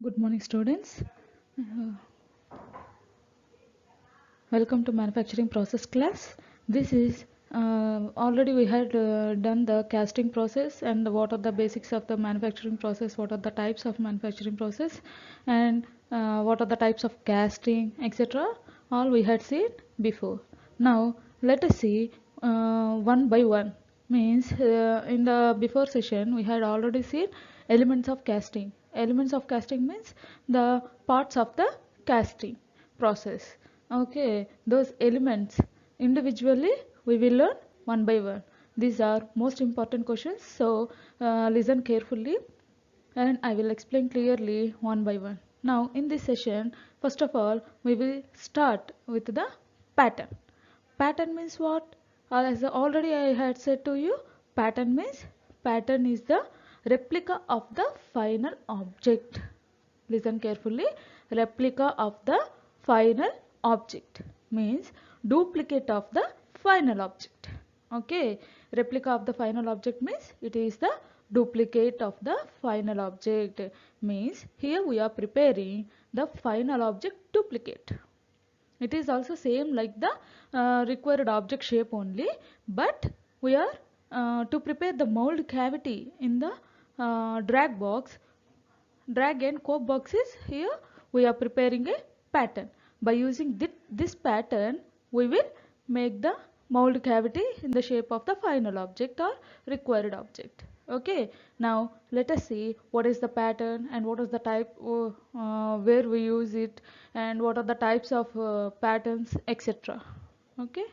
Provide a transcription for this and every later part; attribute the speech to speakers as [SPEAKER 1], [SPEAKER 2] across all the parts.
[SPEAKER 1] Good morning, students. Uh, Welcome to manufacturing process class. This is already we had done the casting process and what are the basics of the manufacturing process, what are the types of manufacturing process, and what are the types of casting, etc. All we had seen before. Now let us see one by one. Means in the before session we had already seen elements of casting. Elements of casting means the parts of the casting process. Okay, those elements individually we will learn one by one. These are most important questions, so listen carefully and I will explain clearly one by one. Now in this session, first of all, we will start with the pattern. Pattern means what? As already I had said to you, pattern is the replica of the final object. Listen carefully. Replica of the final object means duplicate of the final object. Okay. Replica of the final object means it is the duplicate of the final object. Means here we are preparing the final object duplicate. It is also same like the required object shape only, but we are to prepare the mold cavity in the drag box, drag and cope boxes. Here we are preparing a pattern. By using this pattern we will make the mold cavity in the shape of the final object or required object. Okay, now let us see what is the pattern and what is the type, where we use it, and what are the types of patterns, etc. Okay.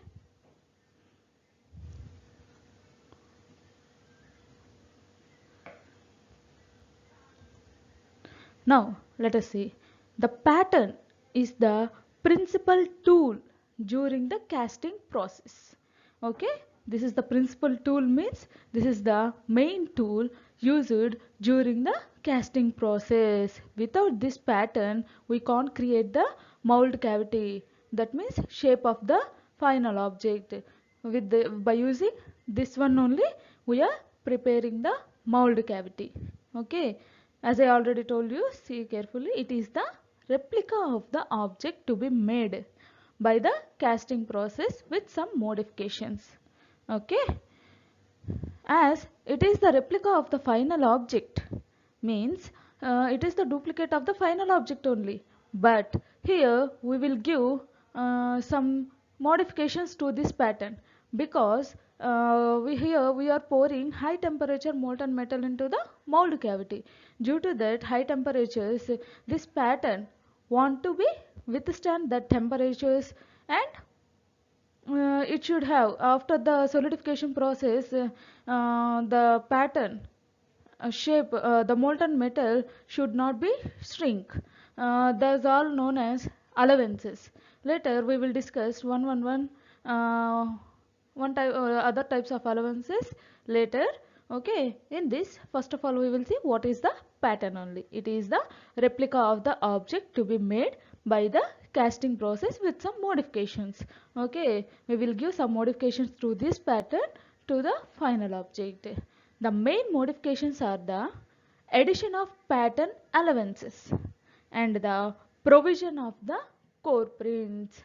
[SPEAKER 1] Now let us see. The pattern is the principal tool during the casting process. Okay, this is the principal tool means this is the main tool used during the casting process. Without this pattern we can't create the mold cavity, that means shape of the final object. By using this one only we are preparing the mold cavity. Okay, as I already told you, see carefully, it is the replica of the object to be made by the casting process with some modifications. Okay, as it is the replica of the final object means it is the duplicate of the final object only, but here we will give some modifications to this pattern because we are pouring high temperature molten metal into the mold cavity. Due to that high temperatures, this pattern want to be withstand the temperatures, and it should have after the solidification process the pattern shape, the molten metal should not be shrink. Those all known as allowances. Later we will discuss uh, one type other types of allowances later. Okay, in this first of all we will see what is the pattern only. It is the replica of the object to be made by the casting process with some modifications. Okay, we will give some modifications to this pattern to the final object. The main modifications are the addition of pattern allowances and the provision of the core prints.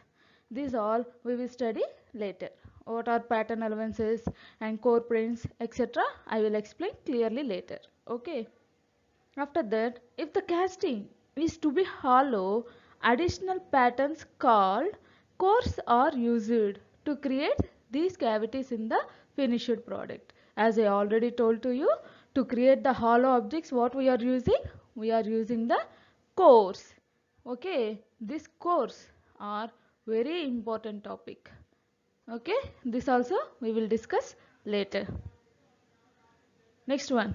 [SPEAKER 1] These all we will study later. What are pattern allowances and core prints, etc. I will explain clearly later. Okay. After that, if the casting is to be hollow, additional patterns called cores are used to create these cavities in the finished product. As I already told to you, to create the hollow objects, what we are using? We are using the cores. Okay, these cores are very important topic. Okay, this also we will discuss later. Next one.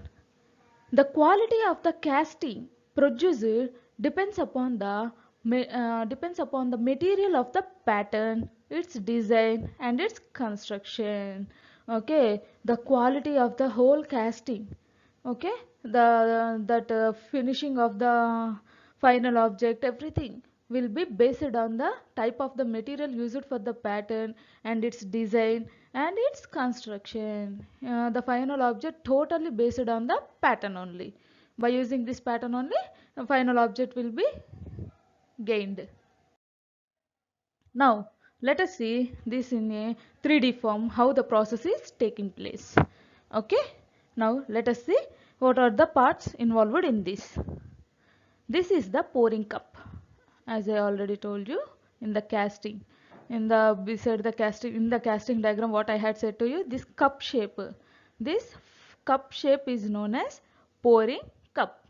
[SPEAKER 1] The quality of the casting produced depends upon the material of the pattern, its design and its construction. Okay, the quality of the whole casting. Okay, that finishing of the final object, everything will be based on the type of the material used for the pattern and its design and its construction. The final object totally based on the pattern only. By using this pattern only, the final object will be gained. Now let us see this in a 3D form, how the process is taking place. Okay, now let us see what are the parts involved in this. This is the pouring cup, as I already told you in the casting. In the beside the casting, in the casting diagram, what I had said to you, this cup shape. This cup shape is known as pouring cup.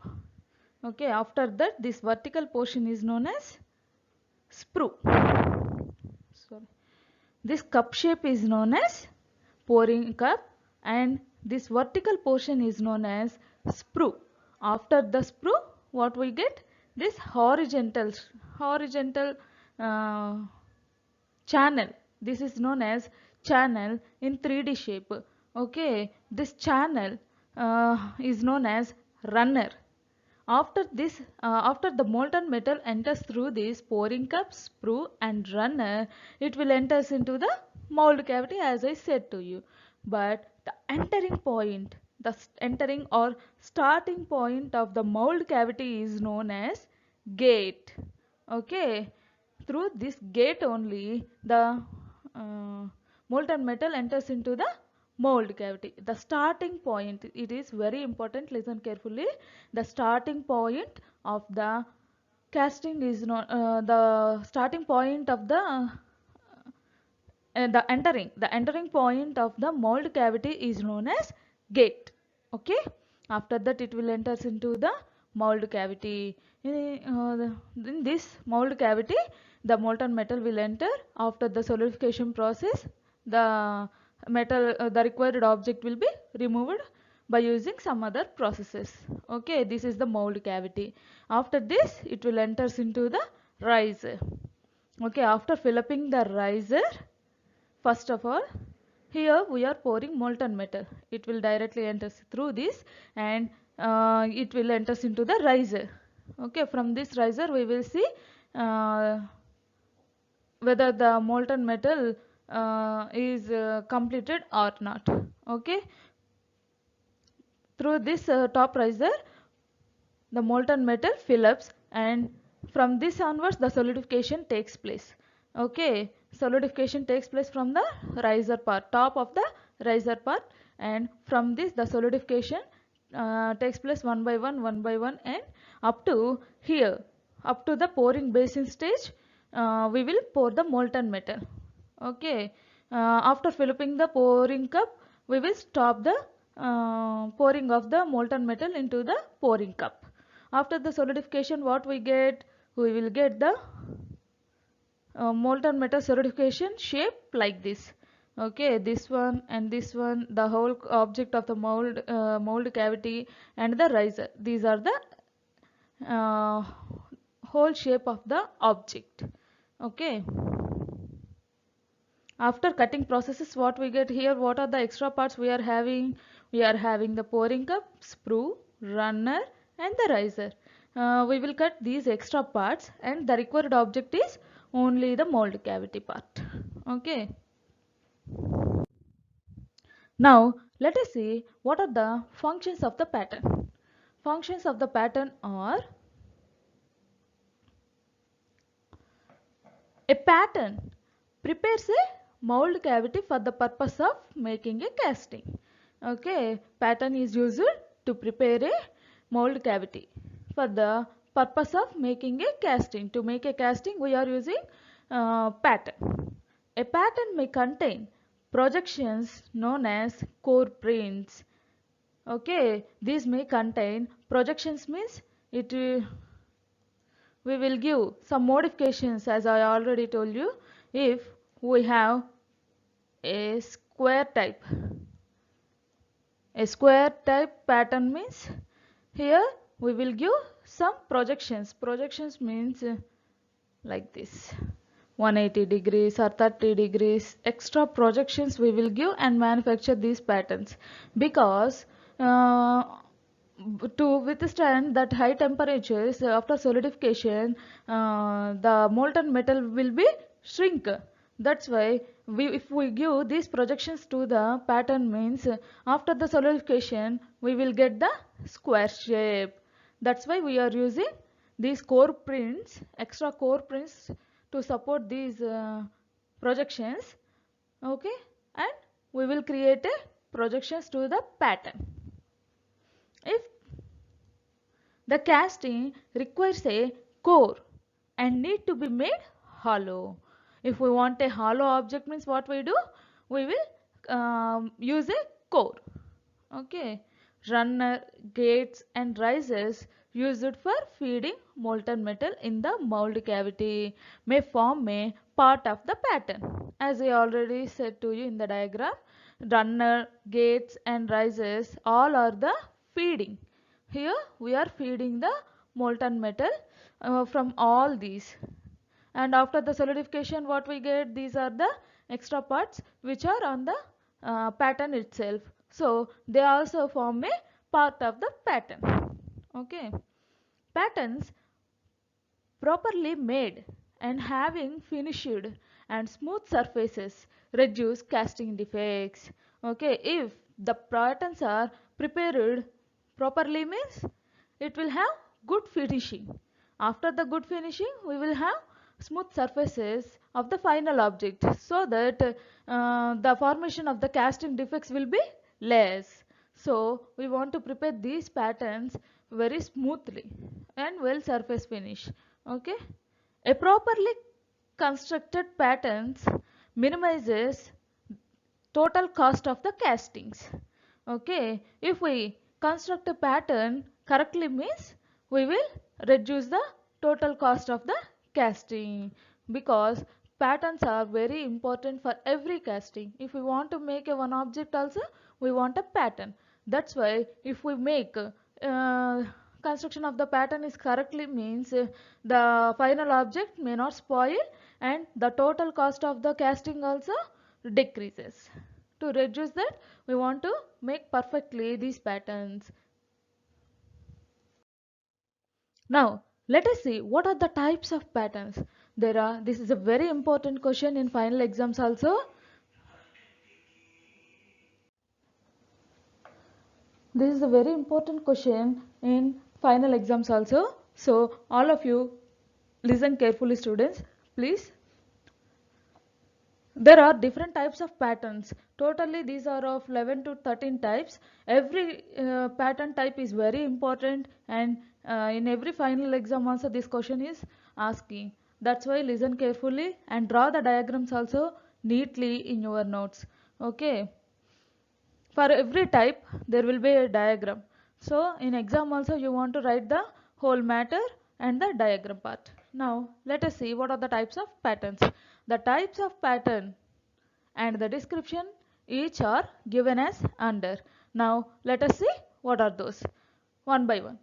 [SPEAKER 1] Okay, after that, this vertical portion is known as sprue. Sorry. This cup shape is known as pouring cup, and this vertical portion is known as sprue. After the sprue, what we get? This horizontal uh, channel. This is known as channel in 3D shape. Okay, this channel is known as runner. After this, after the molten metal enters through this pouring cup, sprue and runner, it will enters into the mold cavity, as I said to you. But the entering point, the entering or starting point of the mold cavity is known as gate. Okay, through this gate only the molten metal enters into the mold cavity. The starting point, it is very important, listen carefully. The starting point of the casting is not the starting point of the entering point of the mold cavity is known as gate. Okay, after that it will enters into the mold cavity. In this mold cavity, the molten metal will enter. After the solidification process, the metal, the required object will be removed by using some other processes. Okay, this is the mold cavity. After this, it will enters into the riser. Okay, after filling the riser, first of all, here we are pouring molten metal. It will directly enter through this, and it will enter into the riser. Okay, from this riser we will see uh, whether the molten metal is completed or not. Okay, through this top riser, the molten metal fills, and from this onwards the solidification takes place. Okay, solidification takes place from the riser part, top of the riser part, and from this the solidification takes place one by one, and up to here, up to the pouring basin stage, we will pour the molten metal. Okay, after filling the pouring cup, we will stop the pouring of the molten metal into the pouring cup. After the solidification, what we get? We will get the molten metal solidification shape like this. Okay, this one and this one, the whole object of the mold cavity and the riser. These are the uh, whole shape of the object. Okay. After cutting processes, what we get here? What are the extra parts we are having? We are having the pouring cup, sprue, runner, and the riser. We will cut these extra parts, and the required object is only the mold cavity part. Okay. Now let us see what are the functions of the pattern. Functions of the pattern are: a pattern prepares a mold cavity for the purpose of making a casting. Okay, pattern is used to prepare a mold cavity for the purpose of making a casting. To make a casting, we are using pattern. A pattern may contain projections known as core prints. Okay, these may contain projections, means it we will give some modifications, as I already told you. If we have a square type pattern, means here we will give some projections means like this 180 degrees or 30 degrees extra projections we will give and manufacture these patterns, because to withstand that high temperatures after solidification, the molten metal will be shrink. That's why if we give these projections to the pattern means after the solidification we will get the square shape. That's why we are using these core prints, extra core prints to support these projections. Okay, and we will create a projections to the pattern. If the casting requires a core and need to be made hollow. If we want a hollow object means what we do? We will use a core. Okay. Runner, gates and risers used for feeding molten metal in the mold cavity may form a part of the pattern. As I already said to you in the diagram, runner, gates and risers all are the feeding. Here we are feeding the molten metal from all these, and after the solidification what we get, these are the extra parts which are on the pattern itself, so they also form a part of the pattern. Okay, patterns properly made and having finished and smooth surfaces reduce casting defects. Okay, if the patterns are prepared properly means it will have good finishing. After the good finishing we will have smooth surfaces of the final object, so that the formation of the casting defects will be less. So we want to prepare these patterns very smoothly and well surface finish. Okay, a properly constructed patterns minimizes total cost of the castings. Okay, if we construct a pattern correctly means we will reduce the total cost of the casting, because patterns are very important for every casting. If we want to make a one object also we want a pattern. That's why if we make construction of the pattern is correctly means the final object may not spoil and the total cost of the casting also decreases. To reduce that we want to make perfectly these patterns. Now let us see what are the types of patterns. This is a very important question in final exams also. This is a very important question in final exams also. So all of you listen carefully students, please. There are different types of patterns. Totally these are of 11 to 13 types. Every pattern type is very important, and in every final exam also this question is asking. That's why listen carefully and draw the diagrams also neatly in your notes. Okay. For every type there will be a diagram. So in exam also you want to write the whole matter and the diagram part. Now let us see what are the types of patterns. The types of pattern and the description each are given as under. Now let us see what are those one by one.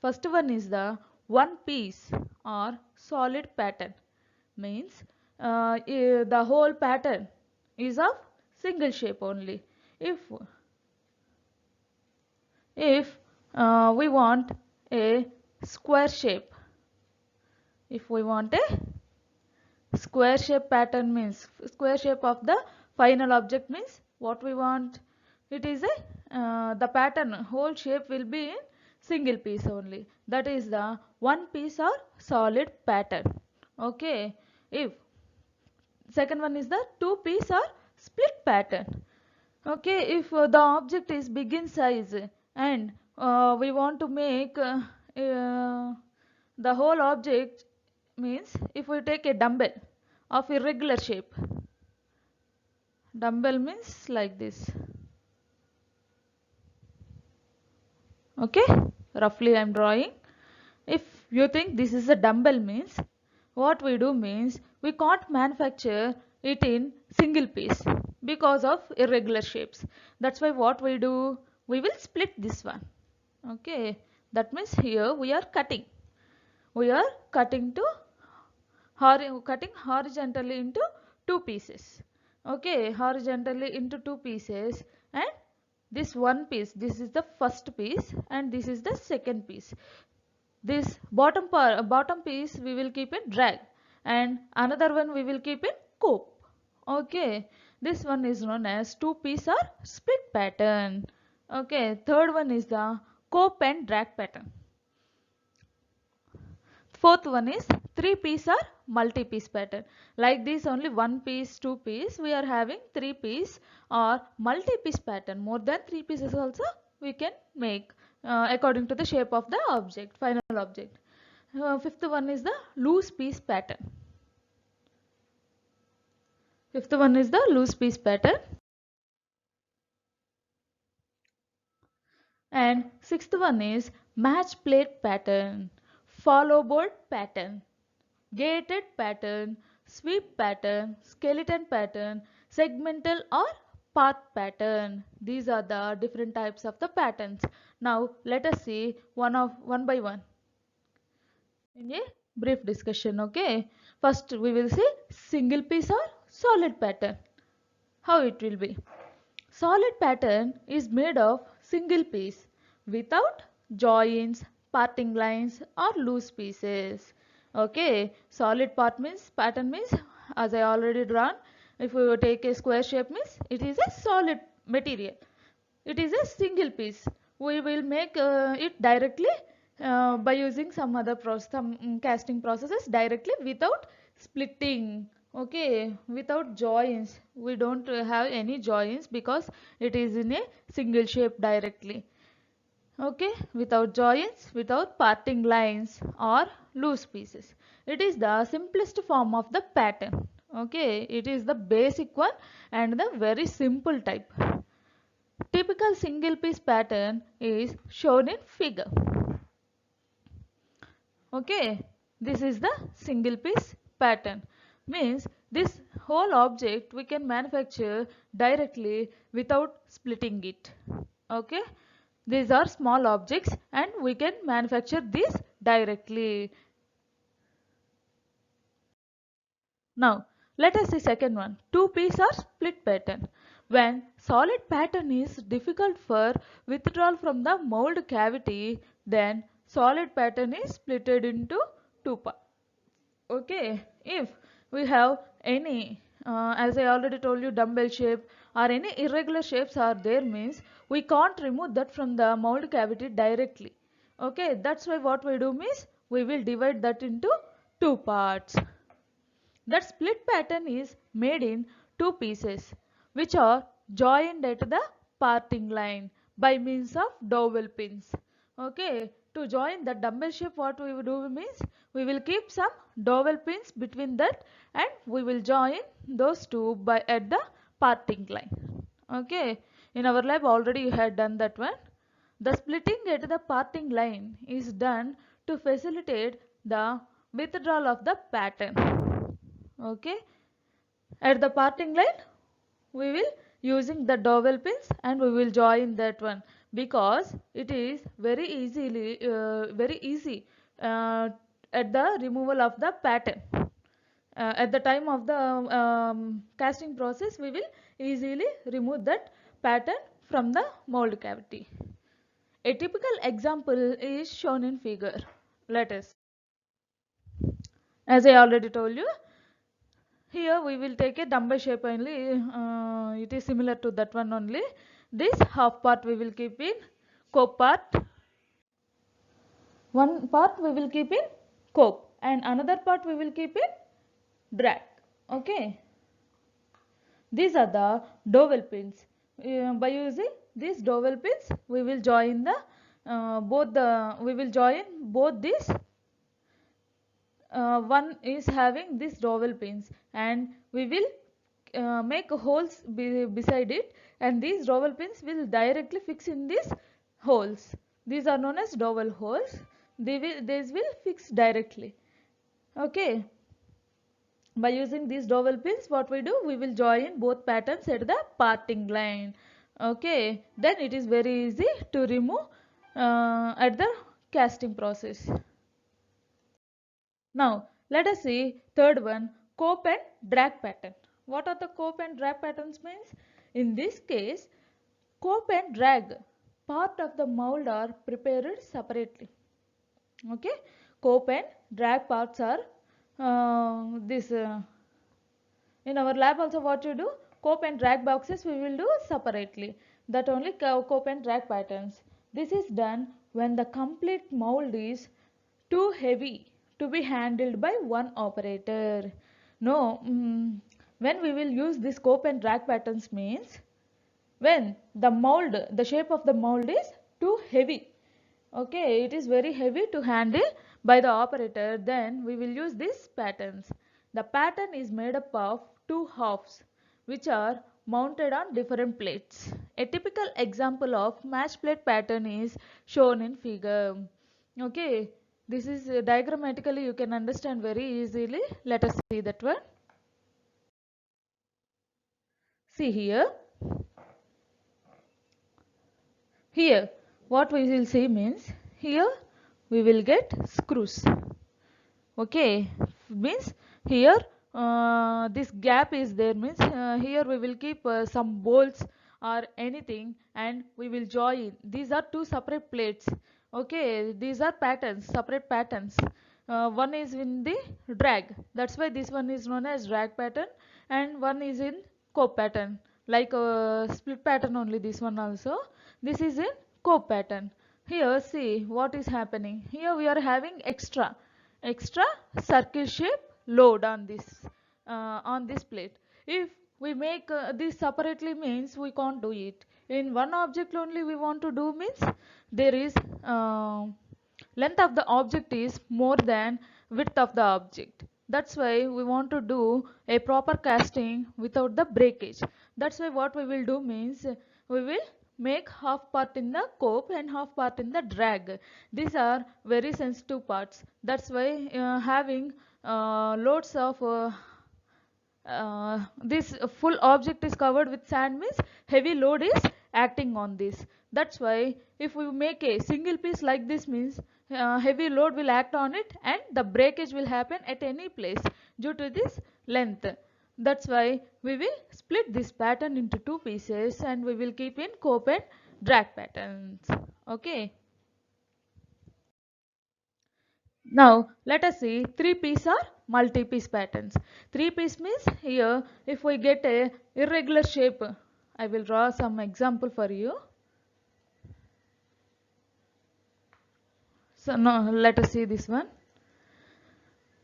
[SPEAKER 1] First one is the one piece or solid pattern, means the whole pattern is of single shape only. If we want a square shape, if we want a square shape pattern means square shape of the final object means what we want, it is a the pattern whole shape will be in single piece only, that is the one piece or solid pattern. Okay, if second one is the two piece or split pattern. Okay, if the object is big in size and we want to make the whole object, means if we take a dumbbell of irregular shape, dumbbell means like this. Okay, roughly I am drawing. If you think this is a dumbbell means what we do means we can't manufacture it in single piece because of irregular shapes. That's why what we do, we will split this one. Okay, that means here we are cutting. We are cutting horizontally into two pieces. Okay, horizontally into two pieces, and this one piece, this is the first piece and this is the second piece. This bottom piece we will keep in drag and another one we will keep in cope. Okay, this one is known as two-piece or split pattern. Okay, third one is the cope and drag pattern. Fourth one is three-piece or multi-piece pattern. Like this only one piece, two piece, we are having three piece or multi-piece pattern. More than three pieces also we can make according to the shape of the object, final object. Fifth one is the loose piece pattern. Fifth one is the loose piece pattern. And sixth one is match plate pattern, follow board pattern, gated pattern, sweep pattern, skeleton pattern, segmental or path pattern. These are the different types of the patterns. Now let us see one by one in a brief discussion. Okay. First we will see single piece or solid pattern. How it will be. Solid pattern is made of single piece without joins, parting lines or loose pieces. Okay, solid part means pattern means as I already drawn. If we take a square shape means it is a solid material. It is a single piece. We will make it directly by using some other process, some casting processes directly without splitting. Okay, without joins. We don't have any joins because it is in a single shape directly. Okay, without joins, without parting lines or loose pieces. It is the simplest form of the pattern. Okay, it is the basic one and the very simple type. Typical single piece pattern is shown in figure. Okay, this is the single piece pattern. Means this whole object we can manufacture directly without splitting it. Okay, these are small objects and we can manufacture this directly. Now, let us see second one, two-piece or split pattern. When solid pattern is difficult for withdrawal from the mold cavity, then solid pattern is splitted into two parts. Okay, if we have any, as I already told you, dumbbell shape or any irregular shapes are there means we can't remove that from the mold cavity directly. Okay, that's why what we do means we will divide that into two parts. That split pattern is made in two pieces which are joined at the parting line by means of dowel pins. Okay, to join the dumbbell shape what we will do means we will keep some dowel pins between that and we will join those two by at the parting line. Okay, in our lab already you had done that one. The splitting at the parting line is done to facilitate the withdrawal of the pattern. Okay, at the parting line we will using the dowel pins and we will join that one because it is very easy uh, at the removal of the pattern. At the time of the casting process we will easily remove that pattern from the mold cavity. A typical example is shown in figure. Let us, as I already told you, here we will take a dumbbell shape only. It is similar to that one only. This half part we will keep in cope part. One part we will keep in cope and another part we will keep in drag. Okay. These are the dowel pins. By using these dowel pins, we will join the we will join both these. One is having these dowel pins and we will make holes beside it and these dowel pins will directly fix in these holes. These are known as dowel holes. These will fix directly. Okay. By using these dowel pins what we do, we will join both patterns at the parting line. Okay. Then it is very easy to remove at the casting process. Now, let us see third one, cope and drag pattern. What are the cope and drag patterns means? In this case, cope and drag part of the mold are prepared separately. Okay, cope and drag parts are this In our lab also what you do, cope and drag boxes we will do separately. That only cope and drag patterns. This is done when the complete mold is too heavy to be handled by one operator. No, when we will use this cope and drag patterns means when the shape of the mold is too heavy. Okay, it is very heavy to handle by the operator, then we will use these patterns. The pattern is made up of two halves which are mounted on different plates. A typical example of match plate pattern is shown in figure. Okay, this is diagrammatically you can understand very easily. Let us see that one. See here. Here what we will see means here we will get screws. Okay, means here this gap is there means here we will keep some bolts or anything and we will join. These are two separate plates. Okay, these are patterns, separate patterns. One is in the drag, that's why this one is known as drag pattern, and one is in cope pattern, like split pattern only. This one also, this is in cope pattern. Here see what is happening. Here we are having extra circle shape load on this plate. If we make this separately means we can't do it. In one object only we want to do means there is length of the object is more than width of the object. That's why we want to do a proper casting without the breakage. That's why what we will do means we will make half part in the cope and half part in the drag. These are very sensitive parts. That's why having loads of this full object is covered with sand means heavy load is acting on this. That's why if we make a single piece like this means heavy load will act on it and the breakage will happen at any place due to this length. That's why we will split this pattern into two pieces and we will keep in cope and drag patterns. Okay. Now let us see three-piece or multi-piece patterns. Three-piece means here if we get a irregular shape, I will draw some example for you. So now let us see this one.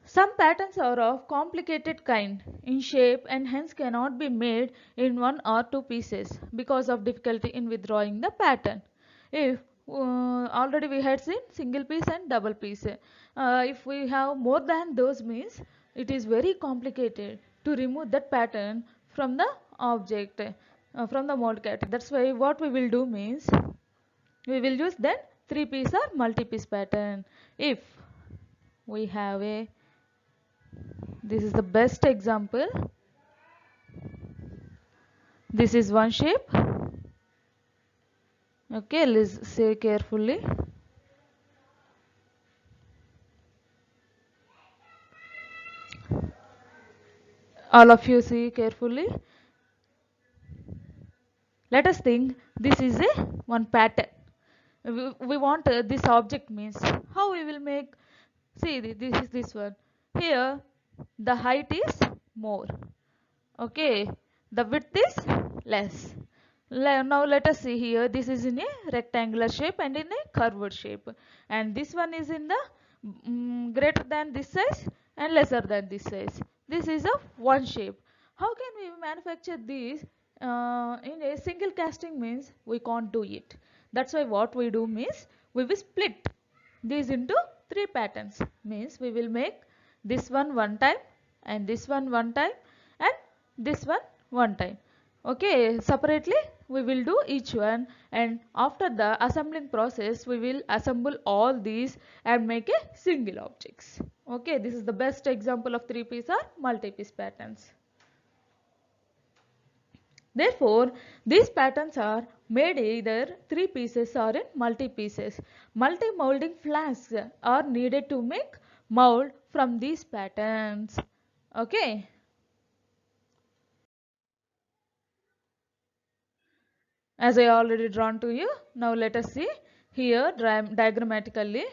[SPEAKER 1] Some patterns are of complicated kind in shape and hence cannot be made in one or two pieces because of difficulty in withdrawing the pattern. If already we had seen single piece and double piece. If we have more than those means it is very complicated to remove that pattern from the object, from the mold category. That's why what we will do means we will use then three piece or multi-piece pattern. If we have a, this is the best example. This is one shape. Okay, let's say carefully. All of you see carefully. Let us think this is a one pattern. We want this object means how we will make. See this is this one. Here the height is more. Okay, the width is less. Now let us see here. This is in a rectangular shape and in a curved shape, and this one is in the greater than this size and lesser than this size. This is of one shape. How can we manufacture these in a single casting means we can't do it. That's why what we do means we will split these into three patterns. Means we will make this one time and this one time and this one time. Okay, separately we will do each one, and after the assembling process we will assemble all these and make a single objects. Okay, this is the best example of three piece or multi-piece patterns. Therefore, these patterns are made either three pieces or in multi-pieces. Multi-molding flasks are needed to make mold from these patterns. Okay. As I already drawn to you, now let us see here diagrammatically.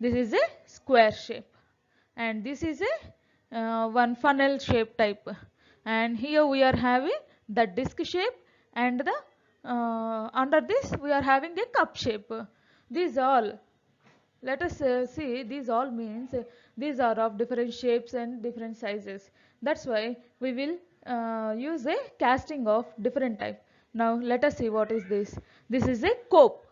[SPEAKER 1] This is a square shape and this is a one funnel shape type. and here we are having the disc shape, and the under this we are having a cup shape. These all, let us see, these all means these are of different shapes and different sizes. That's why we will use a casting of different type. Now let us see what is this. This is a cope.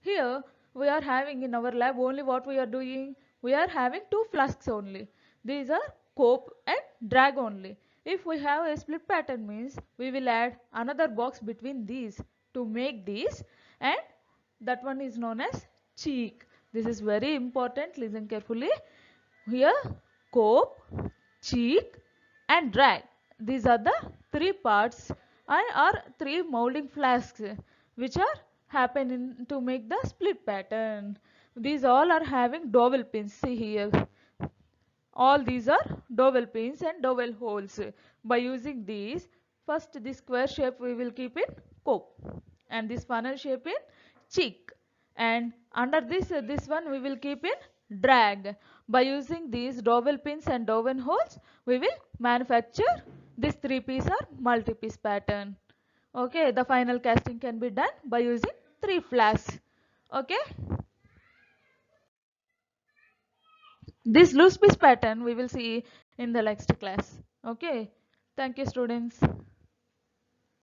[SPEAKER 1] Here we are having in our lab only what we are doing. We are having two flasks only. These are cope and drag only. If we have a split pattern means we will add another box between these to make these, and that one is known as cheek. This is very important. Listen carefully. Here cope, cheek and drag. These are the three parts or three molding flasks which are happening to make the split pattern. These all are having dowel pins. See here. All these are dowel pins and dowel holes. By using these, first this square shape we will keep in cope, and this funnel shape in cheek, and under this one we will keep in drag. By using these dowel pins and dowel holes, we will manufacture this three piece or multi piece pattern. Okay, the final casting can be done by using three flasks. Okay, this loose piece pattern we will see in the next class. Okay, thank you students.